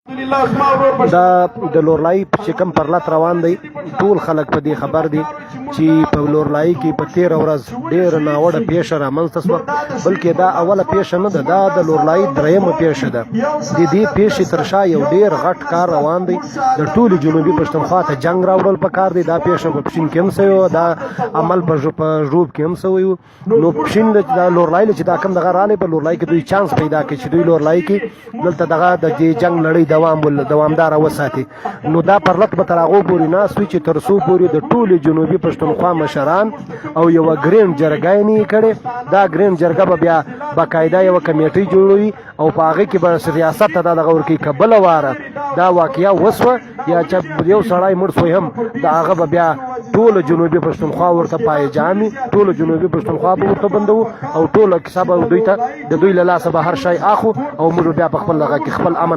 دا د لورلای چې کوم پرلط روان دی ټول خلک په دې خبر دي چې په لورلای کې په 13 ورځ ډېره ناوړه پیښه رامنځته شوه، بلکې دا اوله پیښه نه ده، دا د لورلای درېیمه پیښه ده. د دې پیښې تر شا یو ډېر غټ کار روان دی، د ټولې جنوبي پښتونخوا ته جنګ راوړل پکار دی. دا پیښه په پښین کې هم سوی و، دا عمل په ژوب کې هم سوی و. نو پښین د لورلای چې دا کوم دغه رالی په لورلای کې دوی چانس پیدا کړي چې دوی لورلای کې دلته دغه د جنګ لړۍ دوامداره وساتي. نو دا پرلط به تر هغو پورې ناست وي چې تر څو پورې د ټولې جنوبي پښتونخوا مشران او یوه ګرینډ جرګه یې نه کړې. دا ګرینډ جرګه به بیا باقاعده یوه کمیټۍ جوړوي او په هغې کې به ریاست ته دا دغه ورکوي. که بله واره دا واقعه وسوه یا چې یو سړی مړ سوی هم، د هغه به بیا ټوله جنوبي پښتونخوا ورته پایجامي، ټوله جنوبي پښتونخوا به ورته بندوو او ټوله کیسه به دوی ته د دوی له لاسه به هر شی اخو او موږ بیا په خپل هغه کې خپل امن